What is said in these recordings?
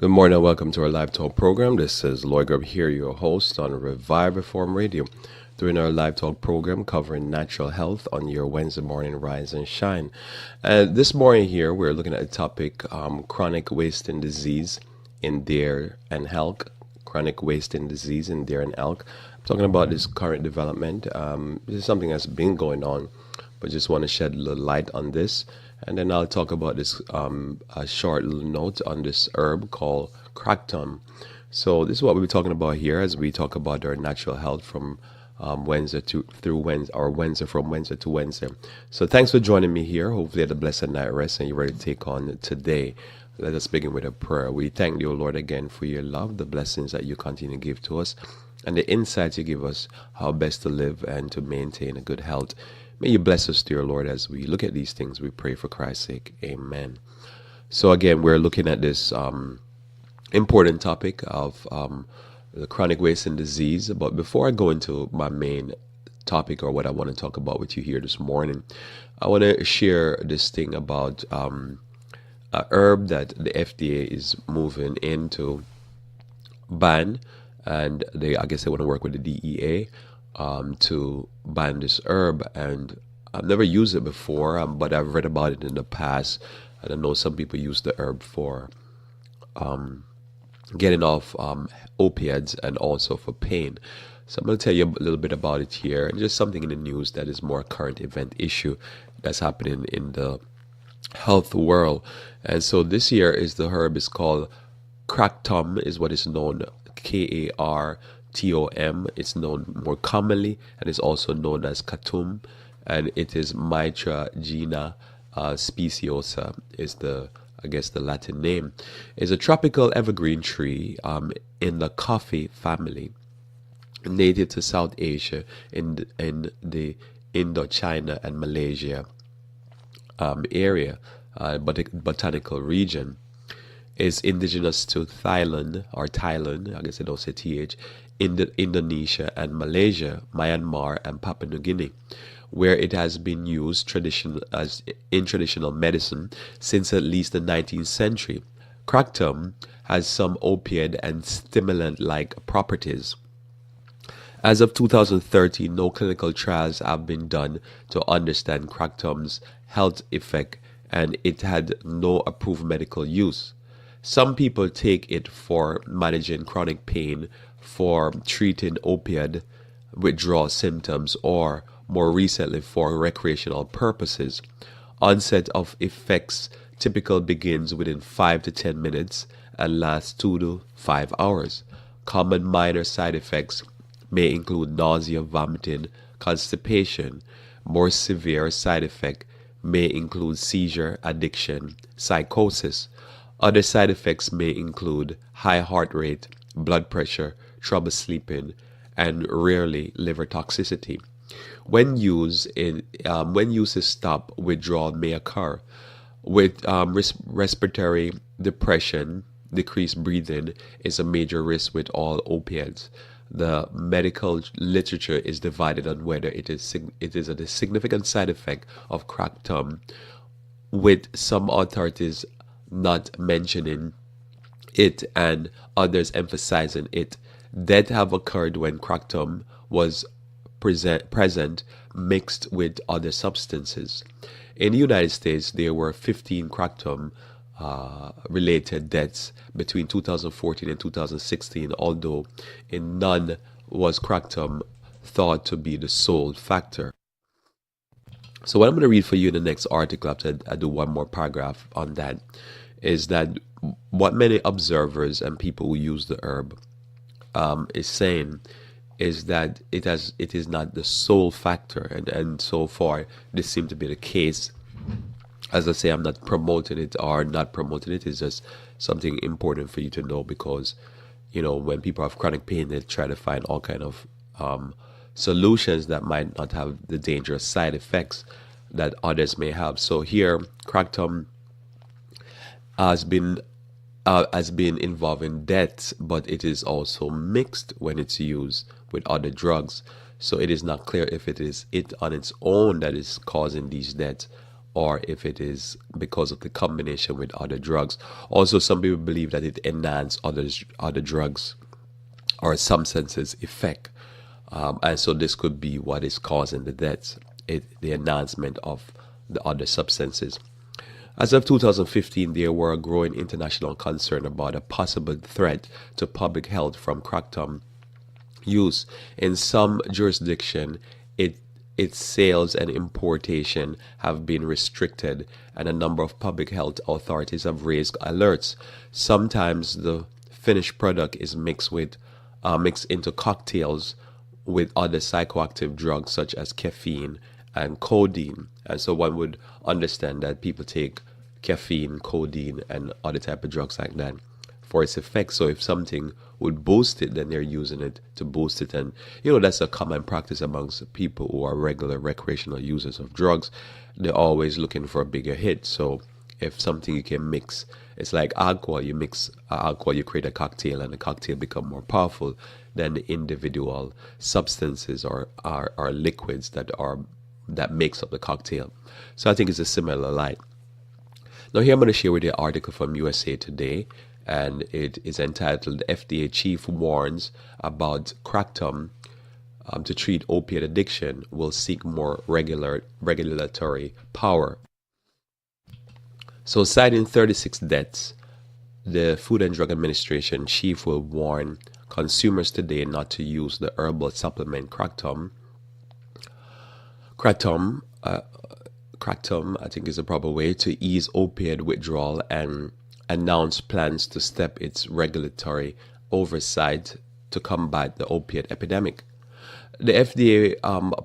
Good morning and welcome to our live talk program. This is Lloyd Grubb here, your host on Revive Reform Radio, doing our live talk program covering natural health on your Wednesday morning Rise and Shine. And this morning here, we're looking at the topic chronic wasting disease in deer and elk. Chronic wasting disease in deer and elk. I'm talking about this current development. This is something that's been going on, but just want to shed a little light on this. And then I'll talk about this a short little note on this herb called cractum. So this is what we'll be talking about here as we talk about our natural health from Wednesday through Wednesday, or Wednesday from Wednesday to Wednesday. So thanks for joining me here. Hopefully you had a blessed night rest and you're ready to take on today. Let us begin with a prayer. We thank you, Lord, again for your love, the blessings that you continue to give to us, and the insights you give us how best to live and to maintain a good health. May you bless us, dear Lord, as we look at these things. We pray for Christ's sake. Amen. So again, we're looking at this important topic of the chronic wasting disease. But before I go into my main topic, or what I want to talk about with you here this morning, I want to share this thing about a herb that the FDA is moving into ban, and I guess they want to work with the DEA to ban this herb. And I've never used it before, but I've read about it in the past, and I know some people use the herb for getting off opiates and also for pain. So I'm going to tell you a little bit about it here, and just something in the news that is more current event issue that's happening in the health world. And so this year is the herb is called cractum, is what is known, Kartom. It's known more commonly, and it's also known as katum, and it is Mitragina speciosa is the Latin name. It's a tropical evergreen tree in the coffee family, native to South Asia in the Indochina and Malaysia area, botanical region. Is indigenous to Thailand, I guess I don't say TH, Indonesia and Malaysia, Myanmar and Papua New Guinea, where it has been used in traditional medicine since at least the 19th century. Cractum has some opiate and stimulant-like properties. As of 2013, no clinical trials have been done to understand cractum's health effect, and it had no approved medical use. Some people take it for managing chronic pain, for treating opioid withdrawal symptoms, or more recently for recreational purposes. Onset of effects typically begins within 5 to 10 minutes and lasts 2 to 5 hours. Common minor side effects may include nausea, vomiting, constipation. More severe side effects may include seizure, addiction, psychosis. Other side effects may include high heart rate, blood pressure, trouble sleeping, and rarely liver toxicity. When used to stop, withdrawal may occur. With respiratory depression, decreased breathing is a major risk with all opiates. The medical literature is divided on whether it is a significant side effect of cractum, with some authorities not mentioning it and others emphasizing it. Deaths have occurred when cractum was present mixed with other substances. In the United States, there were 15 cractum related deaths between 2014 and 2016, although in none was cractum thought to be the sole factor. So what I'm going to read for you in the next article, after I do one more paragraph on that, is that what many observers and people who use the herb is saying is that it is not the sole factor, and so far this seems to be the case. As I say, I'm not promoting it or not promoting it. It's just something important for you to know, because when people have chronic pain, they try to find all kind of solutions that might not have the dangerous side effects that others may have. So here, cractum has been involved in deaths, but it is also mixed when it's used with other drugs. So it is not clear if it is it on its own that is causing these deaths, or if it is because of the combination with other drugs. Also, some people believe that it enhances other drugs or substances effect. And so this could be what is causing the deaths, the enhancement of the other substances. As of 2015, there were a growing international concern about a possible threat to public health from kratom use. In some jurisdictions, its sales and importation have been restricted, and a number of public health authorities have raised alerts. Sometimes the finished product is mixed into cocktails with other psychoactive drugs such as caffeine and codeine. And so one would understand that people take caffeine, codeine, and other type of drugs like that for its effects. So if something would boost it, then they're using it to boost it. And that's a common practice amongst people who are regular recreational users of drugs. They're always looking for a bigger hit. So if something you can mix, it's like alcohol. You mix alcohol, you create a cocktail, and the cocktail become more powerful than the individual substances or liquids that makes up the cocktail. So I think it's a similar light. Now here I'm going to share with you an article from USA Today, and it is entitled FDA Chief Warns About Kratom to Treat Opiate Addiction Will Seek More Regulatory Power. So citing 36 deaths, the Food and Drug Administration chief will warn consumers today not to use the herbal supplement kratom. Kratom, I think is the proper way, to ease opioid withdrawal, and announce plans to step its regulatory oversight to combat the opiate epidemic. The FDA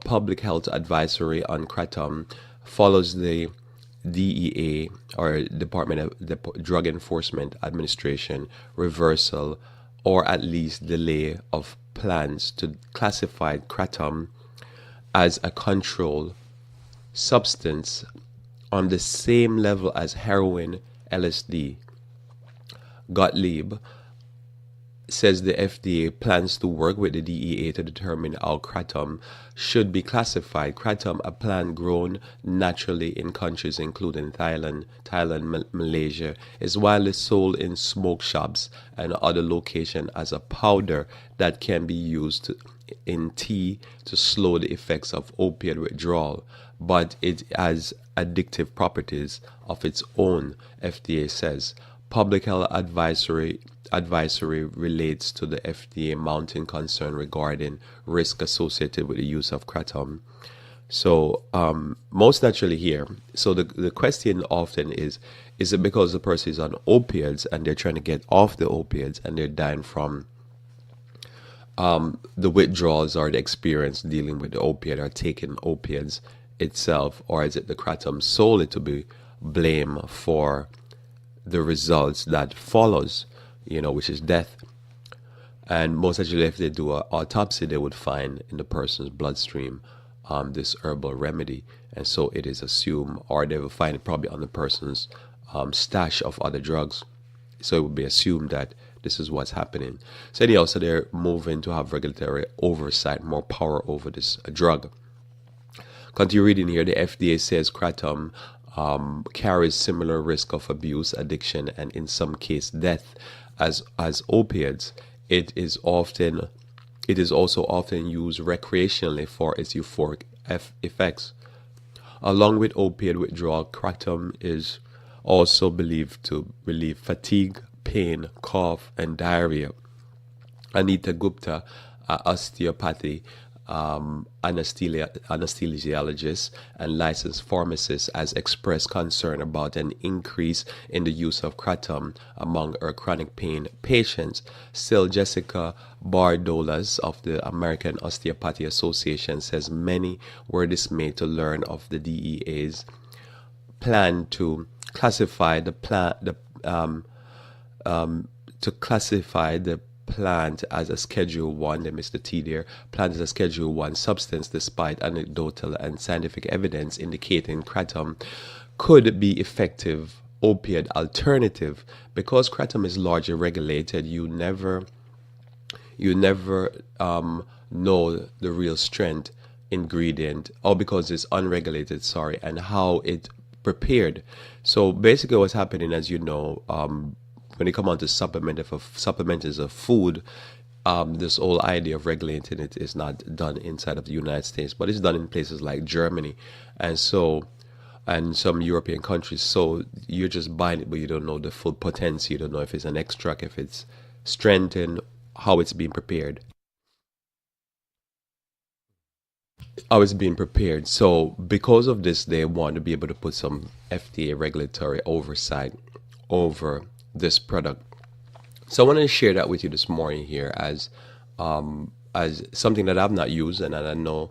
public health advisory on kratom follows the DEA, or Department of Drug Enforcement Administration, reversal or at least delay of plans to classify kratom as a controlled substance on the same level as heroin, LSD. Gottlieb says the FDA plans to work with the DEA to determine how kratom should be classified. Kratom, a plant grown naturally in countries including Thailand, Malaysia, is widely sold in smoke shops and other locations as a powder that can be used in tea to slow the effects of opiate withdrawal, but it has addictive properties of its own, FDA says. Public health advisory relates to the FDA mounting concern regarding risk associated with the use of kratom. So most naturally here, so the question often is it because the person is on opiates and they're trying to get off the opiates and they're dying from the withdrawals or the experience dealing with the opiate or taking opiates itself, or is it the kratom solely to be blamed for the results that follows, which is death? And most actually, if they do an autopsy, they would find in the person's bloodstream this herbal remedy, and so it is assumed, or they will find it probably on the person's stash of other drugs. So it would be assumed that this is what's happening. So anyhow, so they're moving to have regulatory oversight, more power over this drug. Continue reading here. The FDA says kratom carries similar risk of abuse, addiction, and in some case death as opiates. It is also often used recreationally for its euphoric effects. Along with opiate withdrawal, kratom is also believed to relieve fatigue, pain, cough, and diarrhea. Anita Gupta, osteopathy anesthesiologist and licensed pharmacist, has expressed concern about an increase in the use of kratom among her chronic pain patients. Still, Jessica Bardolas of the American Osteopathy Association says many were dismayed to learn of the DEA's plan to classify the plant as a Schedule 1, they missed the T there, plant as a Schedule 1 substance, despite anecdotal and scientific evidence indicating kratom could be effective opiate alternative. Because kratom is largely regulated, you never know the real strength ingredient, or because it's unregulated, and how it prepared. So basically, what's happening, as you know, when it comes on to supplementers of food, this whole idea of regulating it is not done inside of the United States, but it's done in places like Germany, and so and some European countries. So you're just buying it, but you don't know the full potency. You don't know if it's an extract, if it's strengthened, how it's being prepared. How it's being prepared. So because of this, they want to be able to put some FDA regulatory oversight over this product. So I want to share that with you this morning here as something that I've not used, and that I know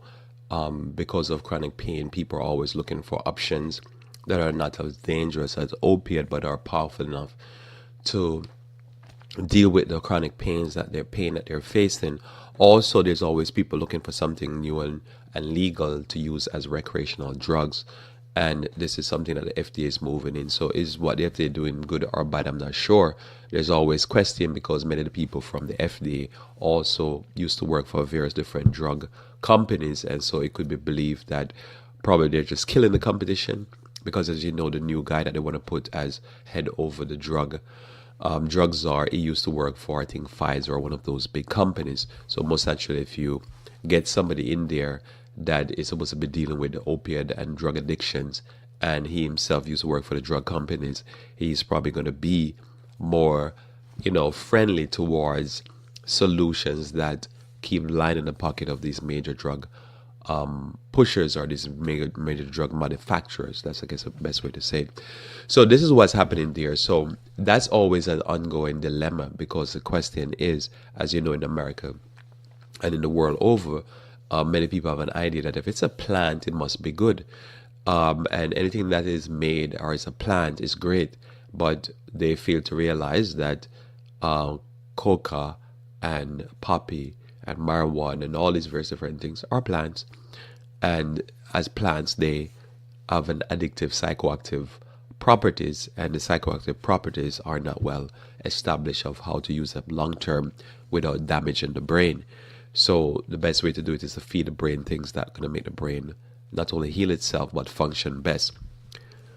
because of chronic pain, people are always looking for options that are not as dangerous as opiate, but are powerful enough to deal with the chronic pain that they're facing. Also, there's always people looking for something new and legal to use as recreational drugs. And this is something that the FDA is moving in. So is what the FDA doing good or bad? I'm not sure. There's always question because many of the people from the FDA also used to work for various different drug companies. And so it could be believed that probably they're just killing the competition because, as you know, the new guy that they want to put as head over the drug czar, he used to work for, I think, Pfizer or one of those big companies. So most actually, if you get somebody in there that is supposed to be dealing with the opiate and drug addictions, and he himself used to work for the drug companies, he's probably going to be more, friendly towards solutions that keep lining the pocket of these major drug pushers or these major drug manufacturers. That's, I guess, the best way to say it. So this is what's happening there. So that's always an ongoing dilemma because the question is, as you know, in America and in the world over, many people have an idea that if it's a plant, it must be good. And anything that is made or is a plant is great, but they fail to realize that coca and poppy and marijuana and all these various different things are plants. And as plants, they have an addictive psychoactive properties, and the psychoactive properties are not well established of how to use them long term without damaging the brain. So the best way to do it is to feed the brain things that are going to make the brain not only heal itself but function best.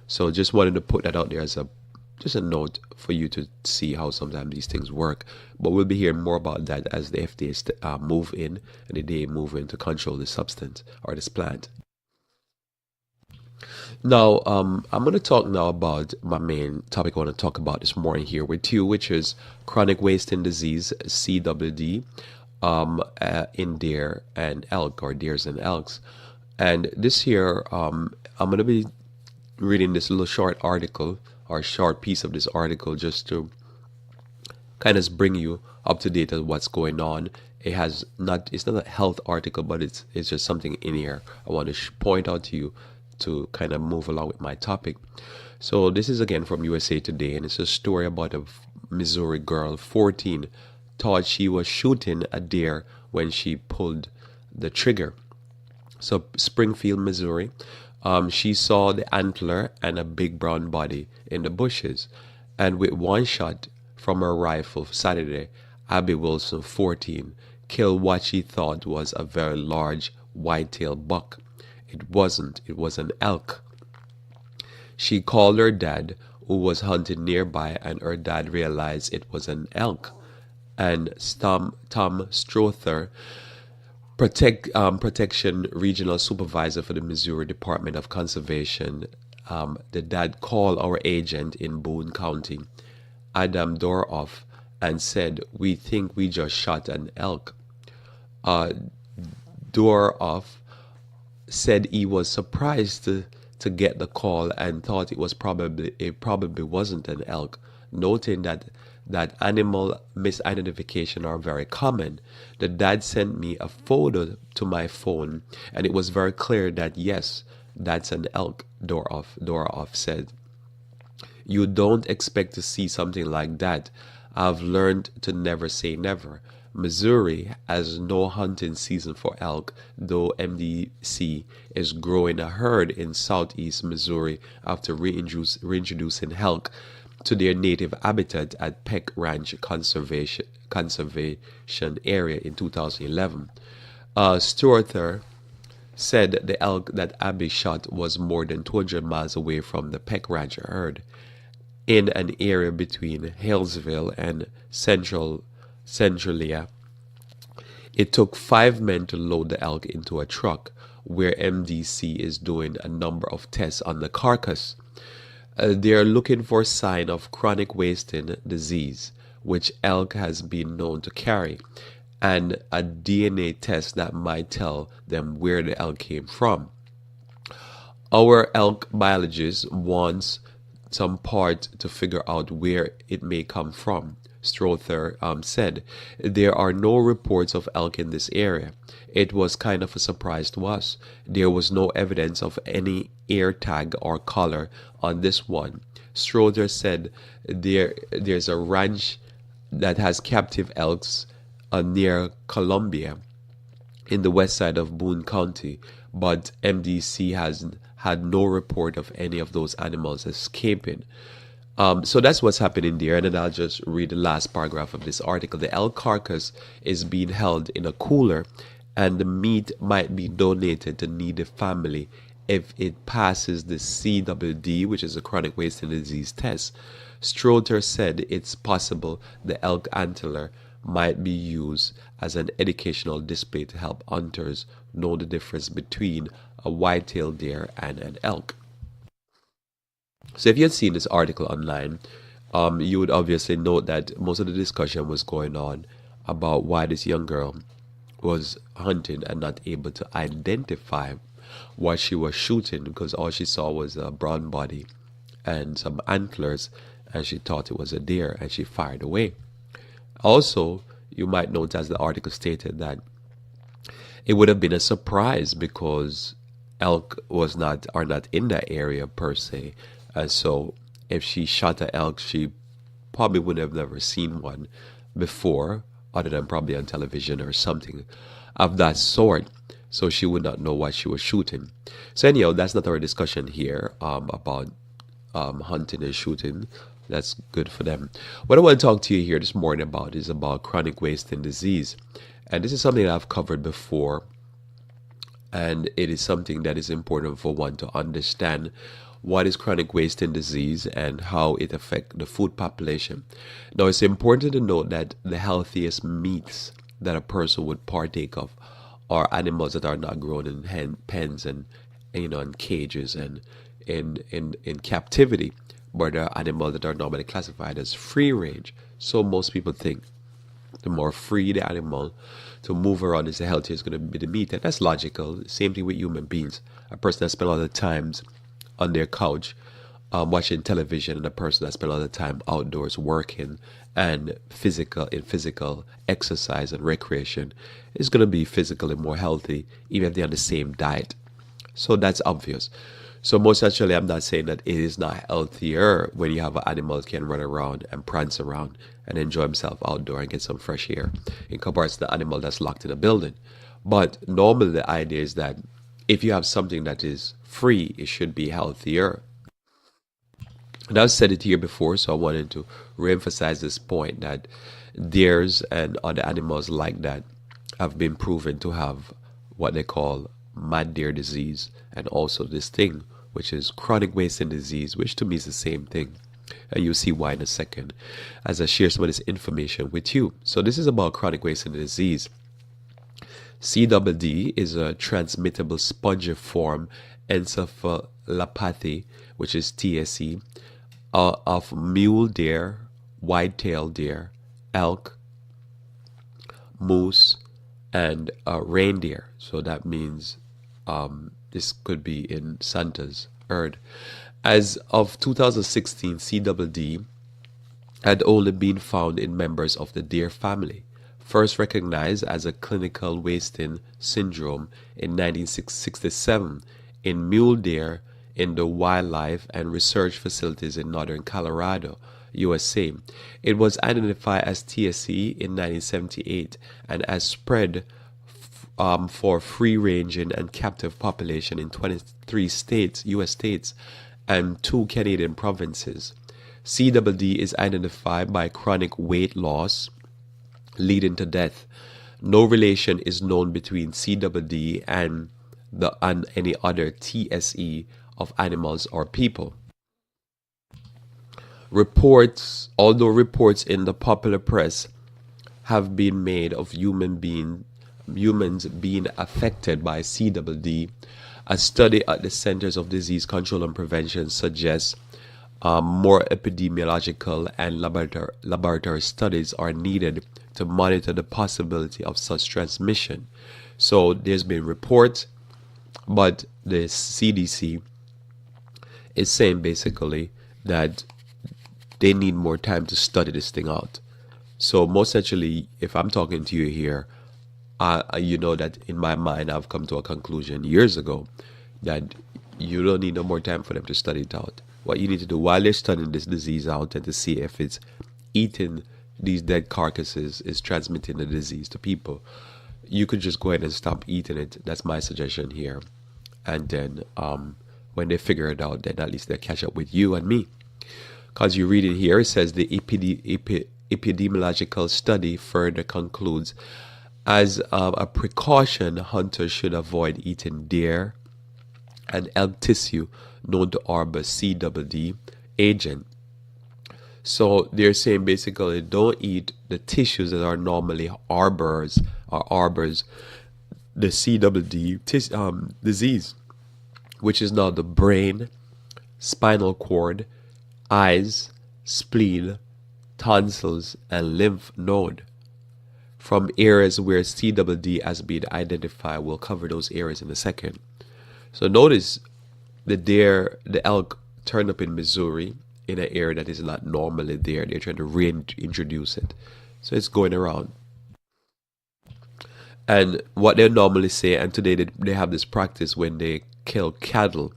So just wanted to put that out there as a note for you to see how sometimes these things work. But we'll be hearing more about that as the FDA move in and they move in to control this substance or this plant. Now, I'm going to talk now about my main topic I want to talk about this morning here with you, which is chronic wasting disease, CWD, in deer and elk, or deers and elks. And this here, I'm going to be reading this little short article or short piece of this article just to kind of bring you up to date on what's going on. It's not a health article, but it's just something in here I want to point out to you to kind of move along with my topic. So this is again from USA Today, and it's a story about a Missouri girl, 14, thought she was shooting a deer when she pulled the trigger. So Springfield, Missouri, she saw the antler and a big brown body in the bushes, and with one shot from her rifle Saturday, Abby Wilson, 14, killed what she thought was a very large white-tailed buck. It wasn't. It was an elk. She called her dad, who was hunting nearby, and her dad realized it was an elk. And Tom Strother, Protection Regional Supervisor for the Missouri Department of Conservation, the dad called our agent in Boone County, Adam Doroff, and said, "We think we just shot an elk." Doroff said he was surprised to get the call and thought it probably wasn't an elk, noting that animal misidentification are very common. The dad sent me a photo to my phone, and it was very clear that yes, that's an elk, Doroff said. You don't expect to see something like that. I've learned to never say never. Missouri has no hunting season for elk, though MDC is growing a herd in southeast Missouri after reintroducing elk to their native habitat at Peck Ranch Conservation Area in 2011. Strother said the elk that Abby shot was more than 200 miles away from the Peck Ranch herd in an area between Halesville and Centralia. It took 5 men to load the elk into a truck where MDC is doing a number of tests on the carcass. They are looking for a sign of chronic wasting disease, which elk has been known to carry, and a DNA test that might tell them where the elk came from. Our elk biologist wants some part to figure out where it may come from. Strother said, "There are no reports of elk in this area. It was kind of a surprise to us. There was no evidence of any air tag or collar on this one." Strother said there's a ranch that has captive elks near Columbia in the west side of Boone County, but MDC has had no report of any of those animals escaping. So that's what's happening there. And then I'll just read the last paragraph of this article. The elk carcass is being held in a cooler, and the meat might be donated to needy family if it passes the CWD, which is a chronic wasting disease test. Strother said it's possible the elk antler might be used as an educational display to help hunters know the difference between a white-tailed deer and an elk. So if you had seen this article online, you would obviously note that most of the discussion was going on about why this young girl was hunting and not able to identify what she was shooting, because all she saw was a brown body and some antlers, and she thought it was a deer, and she fired away. Also, you might note, as the article stated, that it would have been a surprise because elk are not in that area per se. And so if she shot an elk, she probably would have never seen one before, other than probably on television or something of that sort. So she would not know what she was shooting. So anyhow, that's not our discussion here about hunting and shooting. That's good for them. What I want to talk to you here this morning about is about chronic wasting disease. And this is something that I've covered before. And it is something that is important for one to understand what is chronic wasting disease and how it affects the food population. Now, it's important to note that the healthiest meats that a person would partake of are animals that are not grown in pens and in cages and in captivity, but they are animals that are normally classified as free range. So most people think the more free the animal to move around is, the healthier it's going to be the meat. And that's logical. Same thing with human beings. A person that spends a lot of times on their couch watching television, and a person that spends a lot of time outdoors working and physical exercise and recreation is going to be physically more healthy, even if they're on the same diet. So that's obvious. So most actually, I'm not saying that it is not healthier when you have an animal that can run around and prance around and enjoy himself outdoor and get some fresh air in comparison to the animal that's locked in a building. But normally the idea is that if you have something that is free, it should be healthier. And I've said it here before, so I wanted to reemphasize this point that deers and other animals like that have been proven to have what they call mad deer disease, and also this thing which is chronic wasting disease, which to me is the same thing. And you'll see why in a second as I share some of this information with you. So this is about chronic wasting disease. CWD is a transmittable spongiform encephalopathy, which is TSE, of mule deer, white-tailed deer, elk, moose, and reindeer. So that means this could be in Santa's herd. As of 2016, CWD had only been found in members of the deer family, first recognized as a clinical wasting syndrome in 1967 in mule deer in the wildlife and research facilities in northern Colorado, USA. It was identified as TSE in 1978 and has spread for free-ranging and captive population in 23 states, U.S. states, and 2 Canadian provinces. CWD is identified by chronic weight loss leading to death. No relation is known between CWD and and any other TSE of animals or people. Although reports in the popular press have been made of humans being affected by CWD, a study at the Centers of Disease Control and Prevention suggests more epidemiological and laboratory studies are needed to monitor the possibility of such transmission. So there's been reports, but the CDC is saying basically that they need more time to study this thing out. So most essentially, if I'm talking to you here, you know that in my mind, I've come to a conclusion years ago that you don't need no more time for them to study it out. What you need to do while they're studying this disease out and to see if it's eating these dead carcasses is transmitting the disease to people, you could just go ahead and stop eating it. That's my suggestion here. And then when they figure it out, then at least they'll catch up with you and me. Because you read it here, it says the epidemiological study further concludes, as a precaution, hunters should avoid eating deer and elk tissue known to harbor CWD agent. So they're saying basically don't eat the tissues that are normally harbors the CWD disease, which is now the brain, spinal cord, eyes, spleen, tonsils, and lymph node. From areas where CWD has been identified, we'll cover those areas in a second. So notice the elk turned up in Missouri in an area that is not normally there. They're trying to reintroduce it. So it's going around. And what they normally say, and today they have this practice when they kill cattle,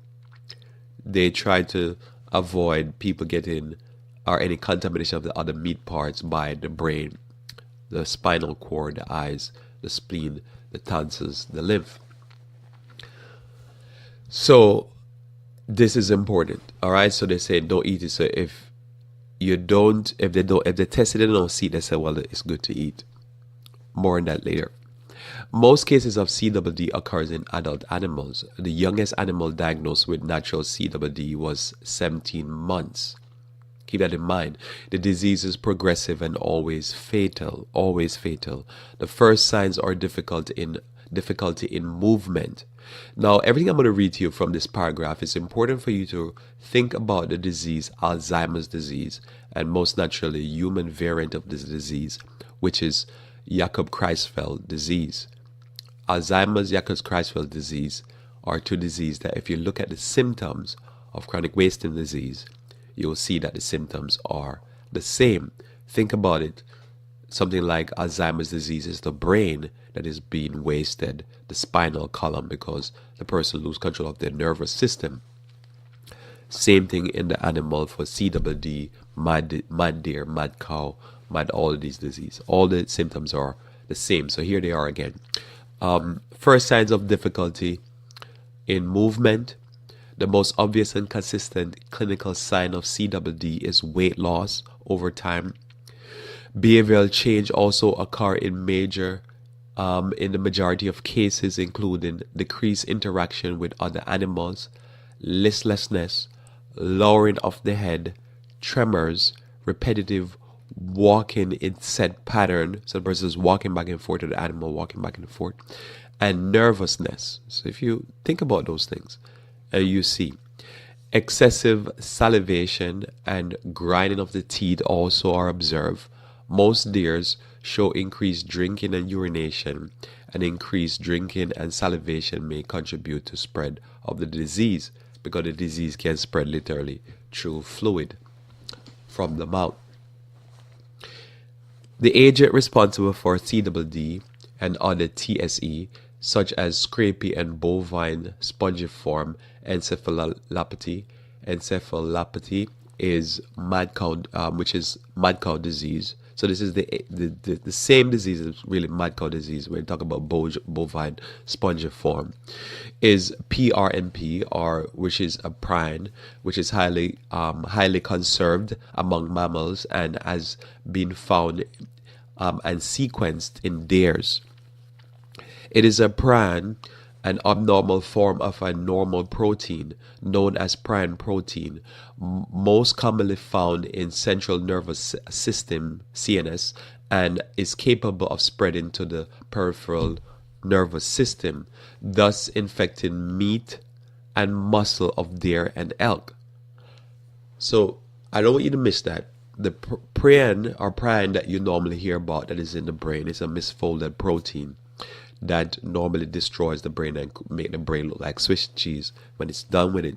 they try to avoid people getting or any contamination of the other meat parts by the brain, the spinal cord, the eyes, the spleen, the tonsils, the lymph. So this is important. All right. So they say don't eat it. So if they test it and don't see it, they say, well, it's good to eat. More on that later. Most cases of CWD occurs in adult animals. The youngest animal diagnosed with natural CWD was 17 months. Keep that in mind. The disease is progressive and always fatal. Always fatal. The first signs are difficulty in movement. Now, everything I'm going to read to you from this paragraph is important for you to think about the disease, Alzheimer's disease, and most naturally, human variant of this disease, which is Jakob-Creutzfeldt disease. Alzheimer's, Jakob-Creutzfeldt disease are two diseases that if you look at the symptoms of chronic wasting disease, you'll see that the symptoms are the same. Think about it. Something like Alzheimer's disease is the brain that is being wasted, the spinal column, because the person loses control of their nervous system. Same thing in the animal for CWD, mad deer, mad cow, mad all of these diseases. All the symptoms are the same. So here they are again. First signs of difficulty in movement. The most obvious and consistent clinical sign of CWD is weight loss over time. Behavioral change also occur in the majority of cases, including decreased interaction with other animals, listlessness, lowering of the head, tremors, repetitive walking in set pattern. So the person is walking back and forth to the animal, walking back and forth, and nervousness. So if you think about those things, you see excessive salivation and grinding of the teeth also are observed. Most deers show increased drinking and urination, and increased drinking and salivation may contribute to spread of the disease, because the disease can spread literally through fluid from the mouth. The agent responsible for CWD and other TSE, such as scrapie and bovine spongiform encephalopathy, is mad cow, which is mad cow disease. So this is the same disease as really mad cow disease. When we talk about bovine spongiform, is PRNP, or which is a prine, which is highly conserved among mammals and has been found and sequenced in deers. It is a prine an abnormal form of a normal protein known as prion protein, most commonly found in central nervous system CNS, and is capable of spreading to the peripheral nervous system, thus infecting meat and muscle of deer and elk. So I don't want you to miss that. The prion or prion that you normally hear about that is in the brain is a misfolded protein that normally destroys the brain and make the brain look like Swiss cheese when it's done with it.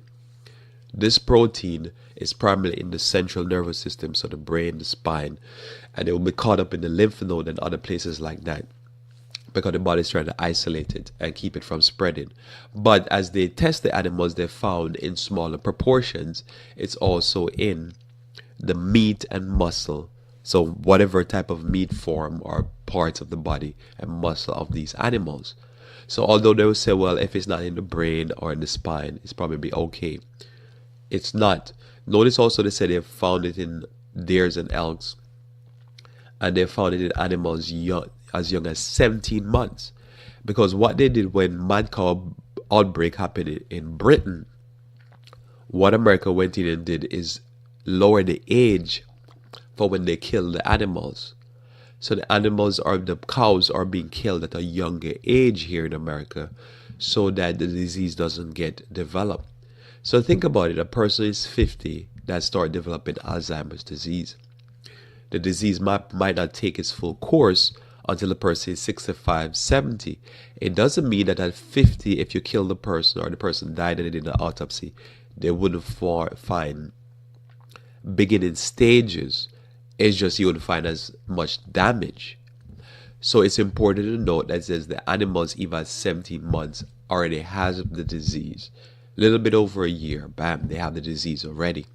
This protein is primarily in the central nervous system, so the brain, the spine, and it will be caught up in the lymph node and other places like that because the body is trying to isolate it and keep it from spreading. But as they test the animals, they found in smaller proportions, it's also in the meat and muscle. So whatever type of meat form or parts of the body and muscle of these animals. So although they will say, well, if it's not in the brain or in the spine, it's probably okay. It's not. Notice also they said they found it in deers and elks, and they found it in animals as young as 17 months. Because what they did when mad cow outbreak happened in Britain, what America went in and did is lower the age for when they kill the animals. So the animals or the cows are being killed at a younger age here in America so that the disease doesn't get developed. So think about it, a person is 50 that start developing Alzheimer's disease. The disease might not take its full course until the person is 65, 70. It doesn't mean that at 50, if you kill the person or the person died in an autopsy, they wouldn't find beginning stages. It's just you wouldn't find as much damage. So it's important to note that says the animals even at 17 months already has the disease. A little bit over a year, bam, they have the disease already.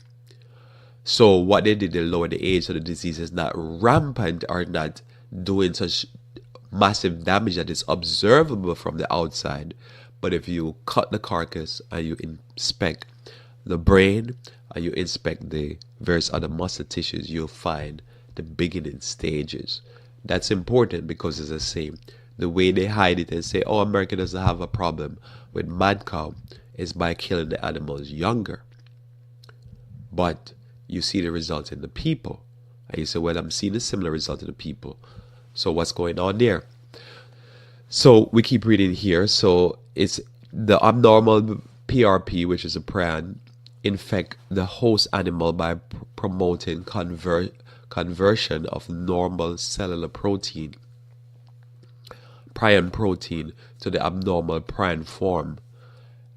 So what they did, they lowered the age so the disease is not rampant or not doing such massive damage that is observable from the outside. But if you cut the carcass and you inspect the brain and you inspect the various other muscle tissues, you'll find the beginning stages. That's important because it's the same. The way they hide it and say, oh, America doesn't have a problem with mad cow is by killing the animals younger. But you see the results in the people. And you say, well, I'm seeing a similar result in the people. So what's going on there? So we keep reading here. So it's the abnormal PRP, which is a prion, infect the host animal by promoting conversion of normal cellular protein, prion protein, to the abnormal prion form.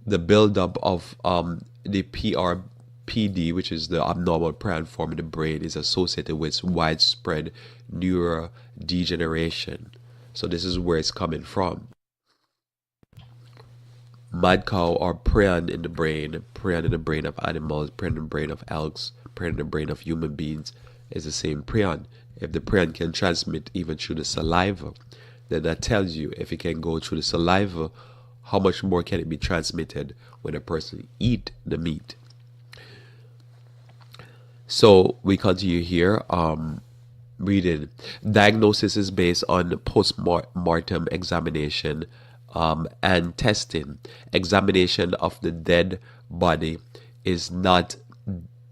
The buildup of the PRPD, which is the abnormal prion form in the brain, is associated with widespread neurodegeneration. So this is where it's coming from. Mad cow or prion in the brain of animals, prion in the brain of elks, prion in the brain of human beings is the same prion. If the prion can transmit even through the saliva, then that tells you if it can go through the saliva, how much more can it be transmitted when a person eat the meat. So we continue here. Reading. Diagnosis is based on post-mortem examination and testing. Examination of the dead body is not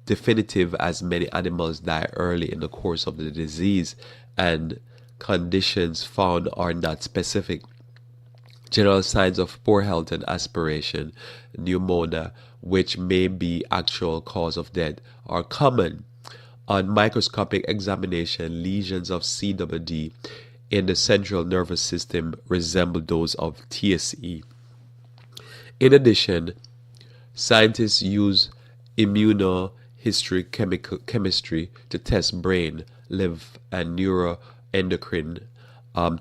definitive as many animals die early in the course of the disease and conditions found are not specific. General signs of poor health and aspiration, pneumonia, which may be actual cause of death, are common. On microscopic examination, lesions of CWD in the central nervous system resemble those of TSE. In addition, scientists use immunohistochemistry to test brain, lymph, and neuroendocrine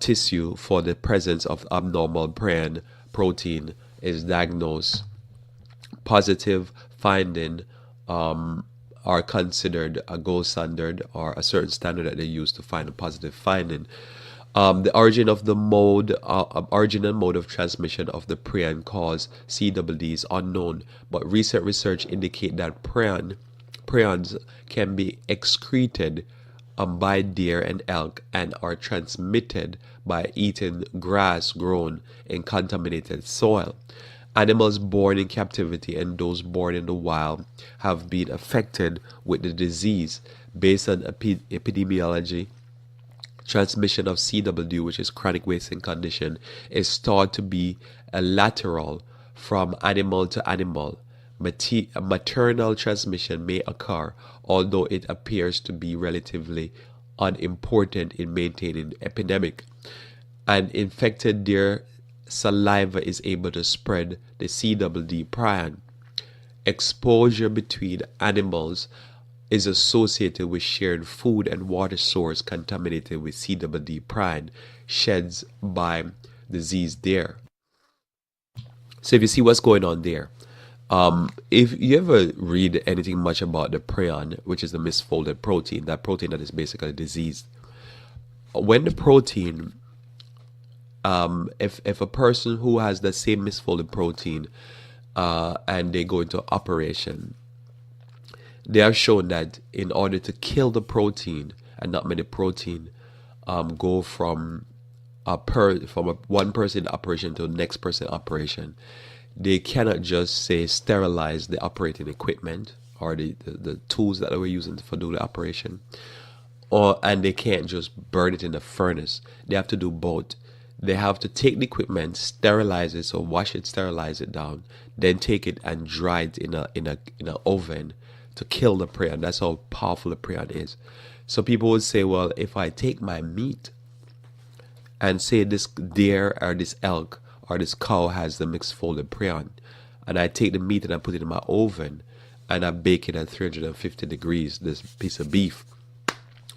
tissue for the presence of abnormal prion protein. Is diagnosed. Positive finding are considered a gold standard or a certain standard that they use to find a positive finding. The origin and mode of transmission of the prion cause CWD is unknown, but recent research indicate that prions can be excreted by deer and elk and are transmitted by eating grass grown in contaminated soil. Animals born in captivity and those born in the wild have been affected with the disease. Based on epidemiology, transmission of CWD, which is chronic wasting condition, is thought to be a lateral from animal to animal. Maternal transmission may occur, although it appears to be relatively unimportant in maintaining epidemic. An infected deer saliva is able to spread the CWD prion. Exposure between animals is associated with shared food and water source contaminated with CWD prion sheds by diseased deer. So if you see what's going on there, if you ever read anything much about the prion, which is the misfolded protein, that protein that is basically diseased, when the protein, if a person who has the same misfolded protein and they go into operation, they have shown that in order to kill the protein and not make the protein go from one person operation to the next person operation, they cannot just say sterilize the operating equipment or the tools that they were using for doing the operation, and they can't just burn it in the furnace. They have to do both. They have to take the equipment, sterilize it, so wash it, sterilize it down, then take it and dry it in an oven to kill the prion. That's how powerful the prion is. So people would say, well, if I take my meat and say this deer or this elk or this cow has the mixed folded prion, and I take the meat and I put it in my oven and I bake it at 350 degrees, this piece of beef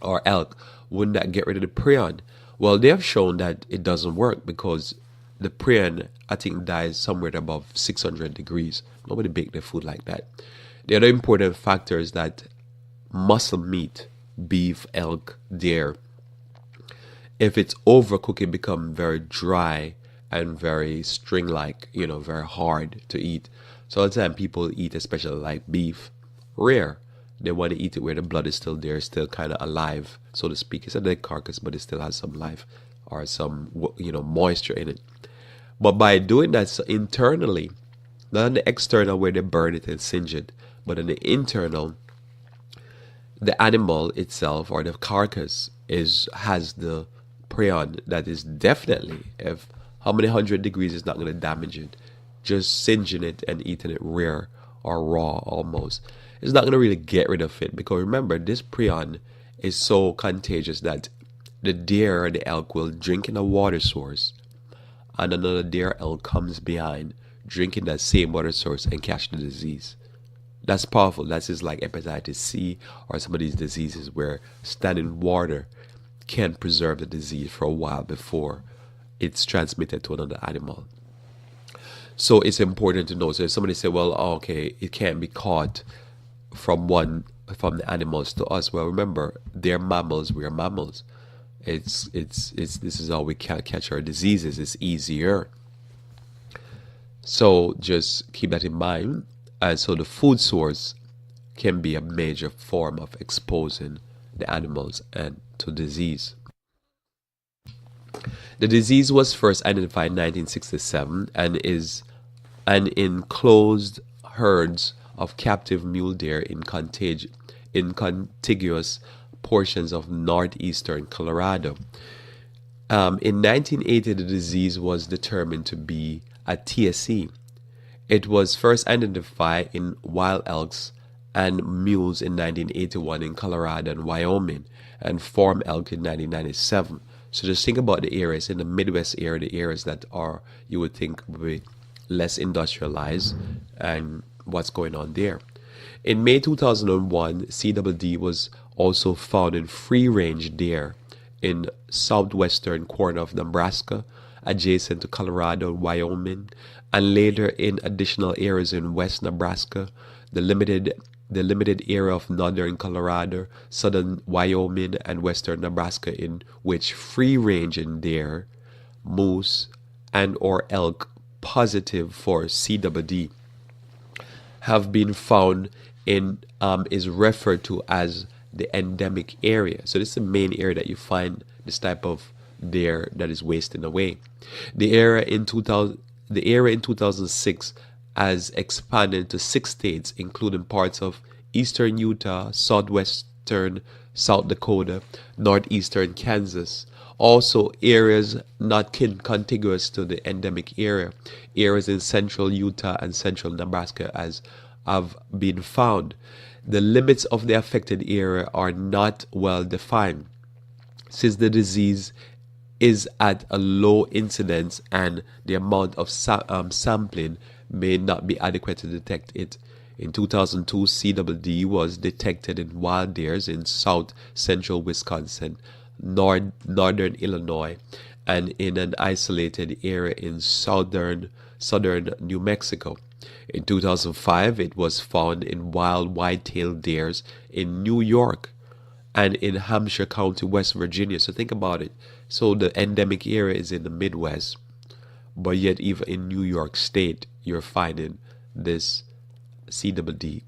or elk, wouldn't that get rid of the prion? Well, they have shown that it doesn't work because the prion, I think, dies somewhere above 600 degrees. Nobody bake their food like that. The other important factor is that muscle meat, beef, elk, deer, if it's overcooked, it becomes very dry and very string-like, very hard to eat. So all the time people eat, especially like beef, rare. They want to eat it where the blood is still there, still kind of alive, so to speak. It's a dead carcass, but it still has some life or some, moisture in it. But by doing that so internally, not on the external where they burn it and singe it, but on the internal, the animal itself or the carcass has the prion that is definitely, if how many 100 degrees is not going to damage it, just singeing it and eating it rare or raw almost, it's not going to really get rid of it. Because remember, this prion is so contagious that the deer or the elk will drink in a water source and another deer elk comes behind drinking that same water source and catch the disease. That's powerful. That's just like hepatitis C or some of these diseases where standing water can preserve the disease for a while before it's transmitted to another animal. So it's important to know. So if somebody say, well, okay, it can't be caught from the animals to us. Well, remember, they're mammals, we're mammals. This is how we can catch our diseases. It's easier. So just keep that in mind. And so the food source can be a major form of exposing the animals and to disease. The disease was first identified in 1967 and is in closed herds of captive mule deer in contiguous portions of northeastern Colorado. In 1980, the disease was determined to be a TSE. It was first identified in wild elks and mules in 1981 in Colorado and Wyoming, and farm elk in 1997. So just think about the areas in the Midwest area, the areas that are, you would think, would be less industrialized, and what's going on there. In May 2001, CWD was also found in free-range deer in southwestern corner of Nebraska, adjacent to Colorado and Wyoming, and later in additional areas in West Nebraska, the limited area of northern Colorado, southern Wyoming, and western Nebraska, in which free-range deer, moose, and or elk positive for CWD have been found in is referred to as the endemic area. So this is the main area that you find this type of deer that is wasting away. The area in 2006 has expanded to 6 states, including parts of eastern Utah, southwestern South Dakota, northeastern Kansas. Also, areas not contiguous to the endemic area, areas in central Utah and central Nebraska, as have been found. The limits of the affected area are not well defined, since the disease is at a low incidence and the amount of sampling may not be adequate to detect it. In 2002, CWD was detected in wild deers in south central Wisconsin, northern Illinois, and in an isolated area in southern New Mexico. In 2005, it was found in wild white-tailed deers in New York and in Hampshire County, West Virginia. So think about it. So the endemic area is in the Midwest, but yet even in New York State, you're finding this CWD.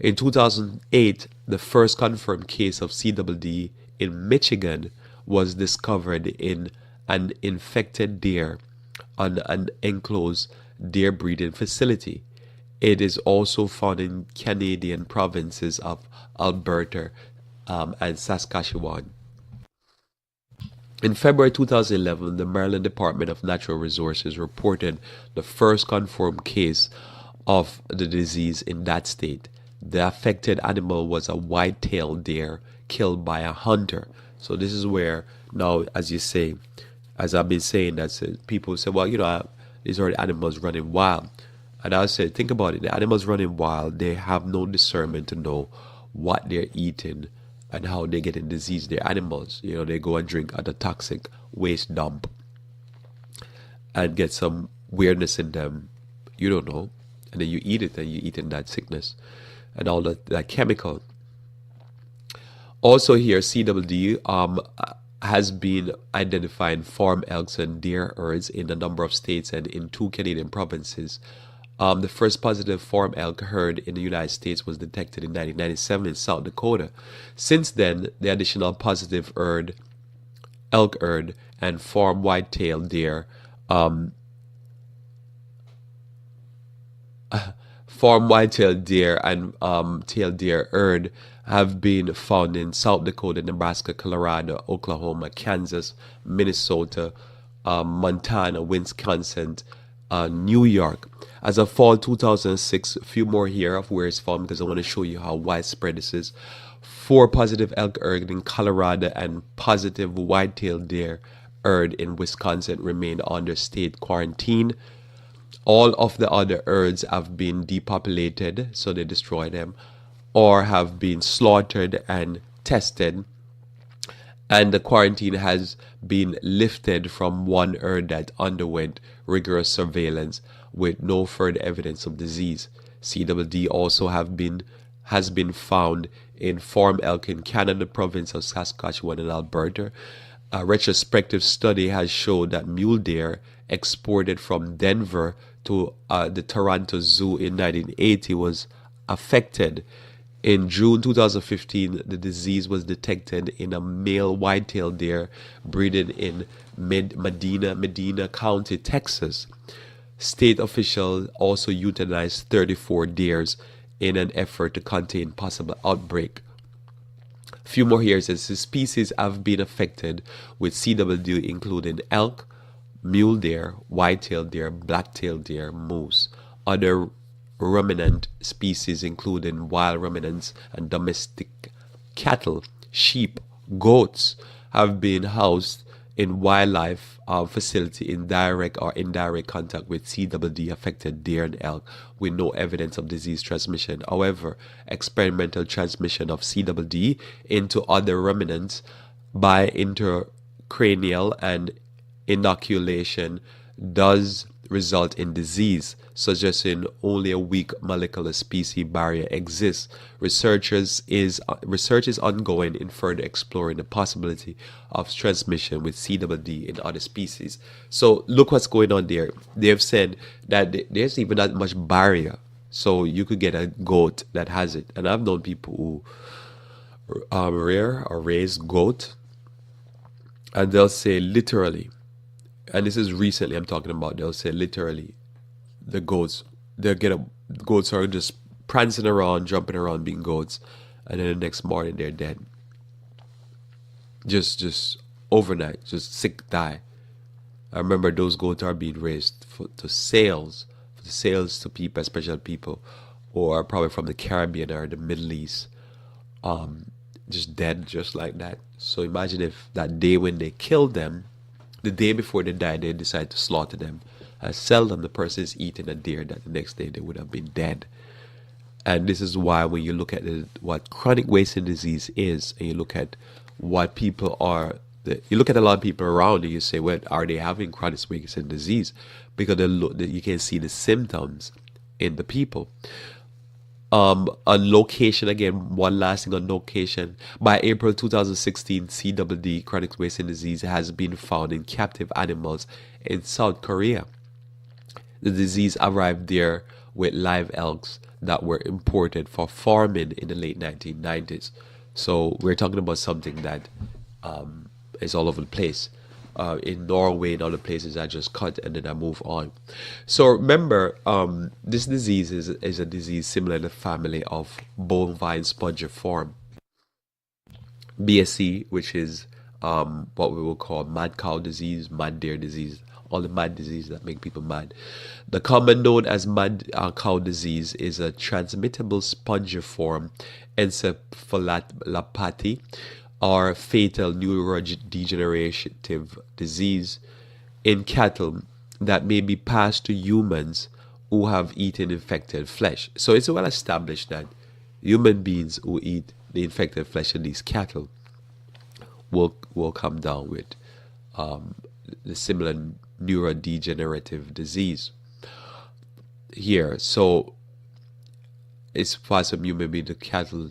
In 2008, the first confirmed case of CWD in Michigan was discovered in an infected deer on an enclosed deer breeding facility. It is also found in Canadian provinces of Alberta and Saskatchewan. In February 2011, the Maryland Department of Natural Resources reported the first confirmed case of the disease in that state. The affected animal was a white-tailed deer killed by a hunter. So this is where now, as you say, as I've been saying, that people say, well, these are the animals running wild. And I said, think about it. The animals running wild, they have no discernment to know what they're eating and how they're getting disease. They're animals. They go and drink at a toxic waste dump and get some weirdness in them. You don't know. And then you eat it and you eat in that sickness and all that chemical. Also here, CWD has been identifying farm elks and deer herds in a number of states and in 2 Canadian provinces. The first positive farm elk herd in the United States was detected in 1997 in South Dakota. Since then, the additional positive elk herd, and farm white-tailed deer farm white-tailed deer and tailed deer herd have been found in South Dakota, Nebraska, Colorado, Oklahoma, Kansas, Minnesota, Montana, Wisconsin, New York. As of fall 2006, a few more here of where it's found because I want to show you how widespread this is. 4 positive elk herd in Colorado and positive white-tailed deer herd in Wisconsin remain under state quarantine. All of the other herds have been depopulated, so they destroy them, or have been slaughtered and tested. And the quarantine has been lifted from one herd that underwent rigorous surveillance with no further evidence of disease. CWD also has been found in farm elk in Canada, province of Saskatchewan and Alberta. A retrospective study has showed that mule deer exported from Denver to the Toronto Zoo in 1980 was affected. In June 2015, the disease was detected in a male white-tailed deer breeding in Medina County, Texas. State officials also euthanized 34 deers in an effort to contain possible outbreak. A few more here says the species have been affected with CWD, including elk, mule deer, white-tailed deer, black-tailed deer, moose. Other ruminant species including wild ruminants and domestic cattle, sheep, goats have been housed in wildlife facility in direct or indirect contact with CWD affected deer and elk with no evidence of disease transmission. However, experimental transmission of CWD into other ruminants by intracranial and inoculation does result in disease, suggesting only a weak molecular species barrier exists. Research is ongoing in further exploring the possibility of transmission with CWD in other species. So look what's going on there. They've said that there's even that much barrier. So you could get a goat that has it. And I've known people who rear or raise goat, and they'll say literally, and this is recently I'm talking about, they'll say literally, the goats, they'll get up, goats are just prancing around, jumping around, being goats, and then the next morning they're dead. Just overnight, just sick, die. I remember those goats are being raised to sales, for the sales to people, special people, or probably from the Caribbean or the Middle East, just dead, just like that. So imagine if that day when they killed them, the day before they died, they decide to slaughter them and sell them. The person is eating a deer that the next day they would have been dead. And this is why when you look at what chronic wasting disease is, and you look at what people are, you look at a lot of people around and you say, well, are they having chronic wasting disease? Because you can see the symptoms in the people. On location, again, one last thing on location. By April 2016, CWD, chronic wasting disease, has been found in captive animals in South Korea. The disease arrived there with live elks that were imported for farming in the late 1990s. So we're talking about something that is all over the place. In Norway and other places, I just cut and then I move on. So remember, this disease is a disease similar in the family of bovine spongiform, BSE, which is what we will call mad cow disease, mad deer disease, all the mad diseases that make people mad. The common known as mad cow disease is a transmittable spongiform encephalopathy or fatal neurodegenerative disease in cattle that may be passed to humans who have eaten infected flesh. So it's well established that human beings who eat the infected flesh of these cattle will come down with the similar neurodegenerative disease here. So it's possible you may be the cattle.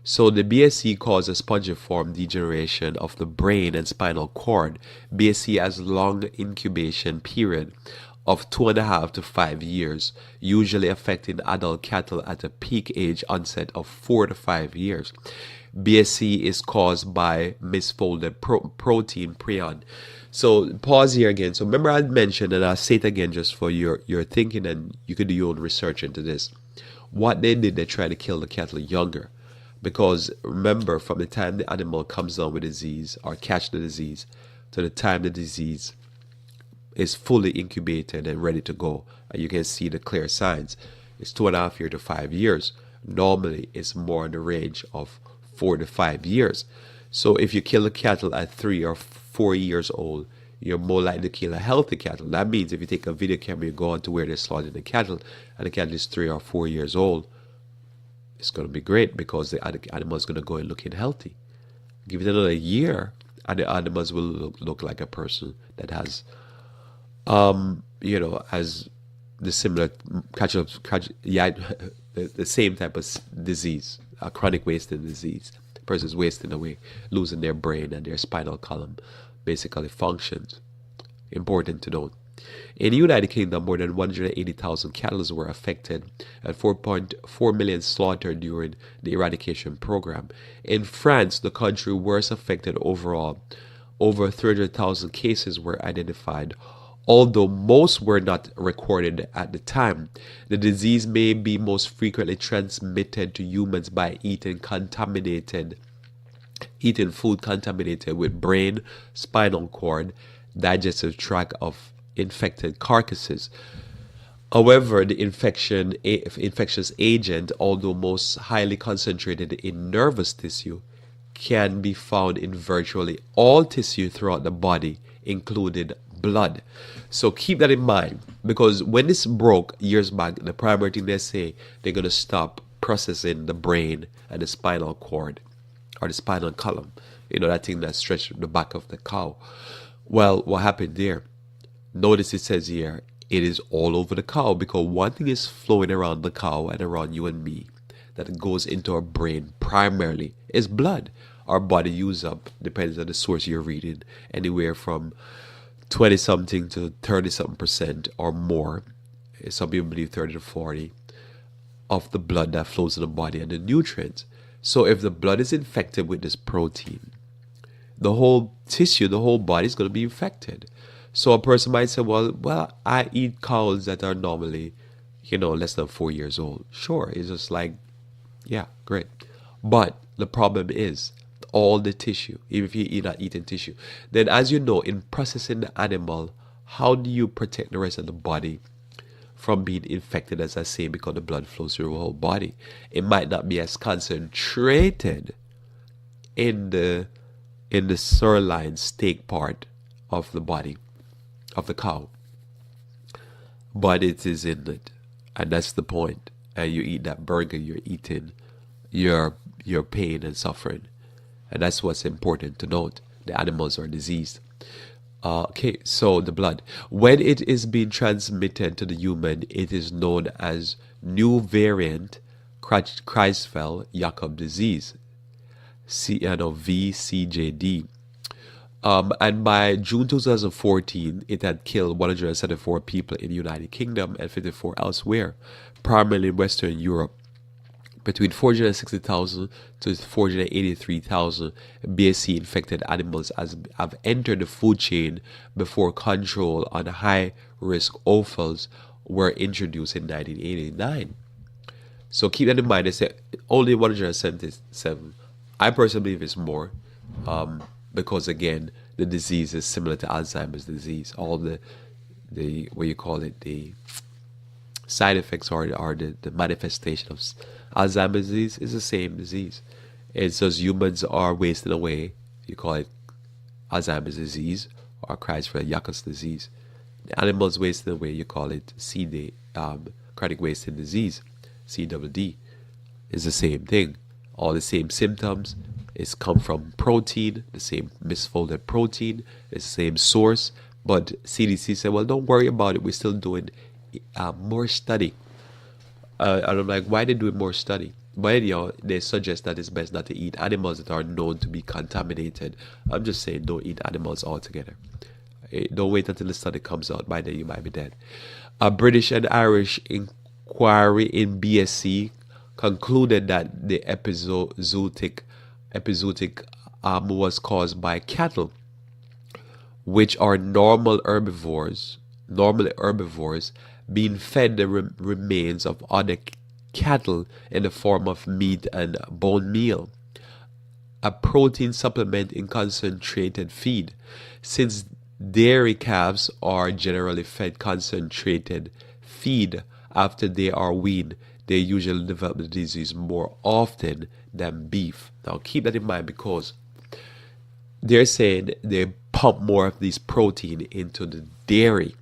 So the BSE causes spongiform degeneration of the brain and spinal cord. BSE has long incubation period of 2.5 to 5 years, usually affecting adult cattle at a peak age onset of 4 to 5 years. BSE is caused by misfolded protein prion. So pause here again. So remember I mentioned, and I'll say it again just for your thinking, and you could do your own research into this. What they did, they tried to kill the cattle younger. Because remember, from the time the animal comes down with disease or catch the disease to the time the disease is fully incubated and ready to go, and you can see the clear signs, it's 2.5 years to 5 years. Normally, it's more in the range of 4 to 5 years. So if you kill a cattle at 3 or 4 years old, you're more likely to kill a healthy cattle. That means if you take a video camera, you go on to where they're slaughtering the cattle, and the cattle is 3 or 4 years old, it's going to be great because the animal is going to go in looking healthy. Give it another year, and the animals will look like a person that has, has the similar the same type of disease, a chronic wasting disease. The person's wasting away, losing their brain and their spinal column basically functions. Important to note. In the United Kingdom, more than 180,000 cattle were affected and 4.4 million slaughtered during the eradication program. In France, the country worst affected overall, over 300,000 cases were identified. Although most were not recorded at the time, the disease may be most frequently transmitted to humans by eating food contaminated with brain, spinal cord, digestive tract of infected carcasses. However, the infectious agent, although most highly concentrated in nervous tissue, can be found in virtually all tissue throughout the body, including blood. So keep that in mind, because when this broke years back, the primary thing they say, they're going to stop processing the brain and the spinal cord or the spinal column, that thing that stretched the back of the cow. Well, what happened there? Notice it says here, it is all over the cow, because one thing is flowing around the cow and around you and me that goes into our brain primarily is blood. Our body uses up, depends on the source you're reading, anywhere from 20 something to 30 something percent or more. Some people believe 30 to 40 of the blood that flows in the body and the nutrients. So if the blood is infected with this protein, the whole tissue, the whole body is going to be infected. So a person might say, well, I eat cows that are normally, less than 4 years old. Sure, it's just like, yeah, great. But the problem is all the tissue, even if you're not eating tissue. Then, as you know, in processing the animal, how do you protect the rest of the body from being infected, as I say, because the blood flows through the whole body? It might not be as concentrated in the sirloin steak part of the body of the cow, but it is in it, and that's the point. And you eat that burger, you're eating your pain and suffering, and that's what's important to note. The animals are diseased. Okay, so the blood, when it is being transmitted to the human, it is known as new variant Creutzfeldt-Jakob disease, VCJD. And by June 2014, it had killed 174 people in the United Kingdom and 54 elsewhere, primarily in Western Europe. Between 460,000 to 483,000 BSE infected animals have entered the food chain before control on high-risk offals were introduced in 1989. So keep that in mind. They say only 177. I personally believe it's more, because again, the disease is similar to Alzheimer's disease. All the what you call it, the side effects or the manifestation of Alzheimer's disease is the same disease. It's just humans are wasting away. You call it Alzheimer's disease or Creutzfeldt-Jakob disease. The animals wasting away. You call it chronic wasting disease, CWD. It's the same thing. All the same symptoms. It's come from protein, the same misfolded protein. It's the same source. But CDC said, well, don't worry about it. We're still doing more study. And I'm like, why are they doing more study? But anyhow, they suggest that it's best not to eat animals that are known to be contaminated. I'm just saying, don't eat animals altogether. Don't wait until the study comes out. By then, you might be dead. A British and Irish inquiry in BSc concluded that the epizootic was caused by cattle, which are normally herbivores, being fed the remains of other cattle in the form of meat and bone meal, a protein supplement in concentrated feed. Since dairy calves are generally fed concentrated feed after they are weaned, they usually develop the disease more often than beef. Now keep that in mind, because they're saying they pump more of this protein into the dairy